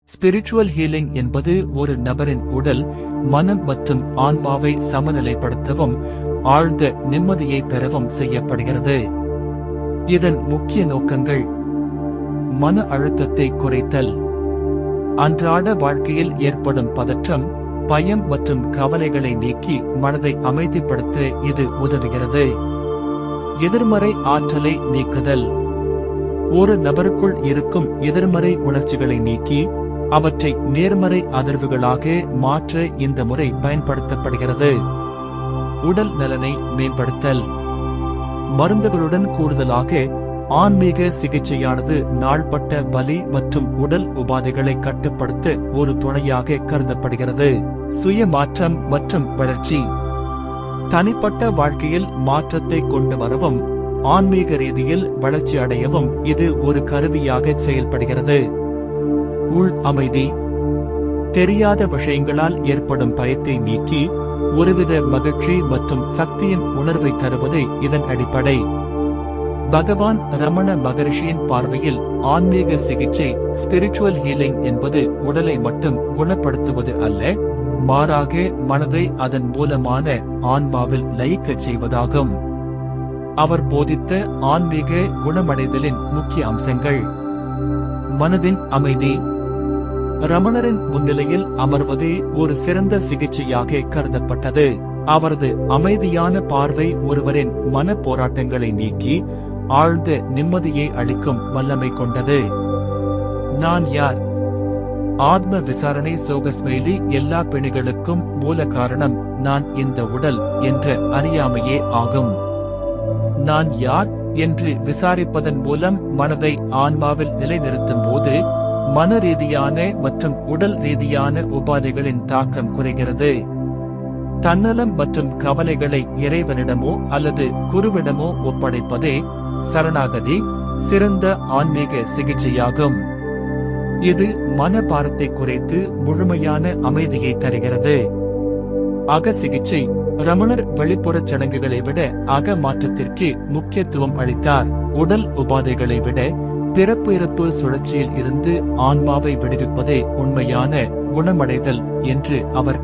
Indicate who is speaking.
Speaker 1: Spiritual healing என்பது ஒரு நபரின் உடல், மனம் மற்றும் ஆன்மாவை சமநிலைப்படுத்தவும் ஆழ்ந்த நிம்மதியை பெறவும் செய்யப்படுகிறது. இதன் முக்கிய நோக்கங்கள்: மன அழுத்தத்தை குறைத்தல், அன்றாட வாழ்க்கையில் ஏற்படும் பதற்றம், பயம் மற்றும் கவலைகளை நீக்கி மனதை அமைதிப்படுத்த இது உதவுகிறது. எதிர்மறை ஆற்றலை நீக்குதல், ஒரு நபருக்குள் இருக்கும் எதிர்மறை உணர்ச்சிகளை நீக்கி அவற்றை நேர்மறை அதிர்வுகளாக மாற்ற இந்த முறை பயன்படுத்தப்படுகிறது. உடல் நலனை மேம்படுத்தல், மருந்துகளுடன் கூடுதலாக ஆன்மீக சிகிச்சையானது நாள்பட்ட வலி மற்றும் உடல் உபாதைகளை கட்டுப்படுத்த ஒரு துணையாக கருதப்படுகிறது. சுய மாற்றம் மற்றும் வளர்ச்சி, தனிப்பட்ட வாழ்க்கையில் மாற்றத்தை கொண்டு வரவும் ஆன்மீக ரீதியில் வளர்ச்சி அடையவும் இது ஒரு கருவியாக செயல்படுகிறது. உள் அமைதி, தெரியாத விஷயங்களால் ஏற்படும் பயத்தை நீக்கி ஒருவித மகிழ்ச்சி மற்றும் சக்தியின் உணர்வை தருவதே இதன் அடிப்படை. பகவான் ரமண மகரிஷியின் பார்வையில் ஆன்மீக சிகிச்சை ஸ்பிரிச்சுவல் ஹீலிங் என்பது உடலை மட்டும் குணப்படுத்துவது அல்ல, மாறாக மனதை அதன் மூலமான ஆன்மாவில் லயிக்கச் செய்வதாகும். அவர் போதித்த ஆன்மீக குணமடைதலின் முக்கிய அம்சங்கள்: மனதின் அமைதி, ரமணரின் முன்னிலையில் அமர்வதே ஒரு சிறந்த சிகிச்சையாக கருதப்பட்டது. அவரது அமைதியான பார்வை ஒருவரின் மன போராட்டங்களை நீக்கி ஆழ்ந்த நிம்மதியை அளிக்கும் வல்லமை கொண்டது. நான் யார்? ஆத்ம விசாரணை சோகஸ்மெயிலி எல்லா பிணிகளுக்கும் மூல காரணம் நான் இந்த உடல் என்ற அறியாமையே ஆகும். நான் யார் என்று விசாரிப்பதன் மூலம் மனதை ஆன்மாவில் நிலைநிறுத்தும் போது மன ரீதியான மற்றும் உடல் ரீதியான உபாதைகளின் தாக்கம் குறைகிறது. தன்னலம் மற்றும் கவலைகளை இறைவனிடமோ அல்லது குருவிடமோ ஒப்படைப்பதே சரணாகதி, சிறந்த ஆன்மீக சிகிச்சையாகும். இது மனபாரத்தை குறைத்து முழுமையான அமைதியை தருகிறது. அக சிகிச்சை: ரமணர் வெளிப்புறச் சடங்குகளை விட அக மாற்றத்திற்கு முக்கியத்துவம் அளித்தார். உடல் உபாதைகளை விட பிறப்பு இறப்பு சுழற்சியில் இருந்து ஆன்மாவை விடுவிப்பதே உண்மையான குணமடைதல் என்று அவர்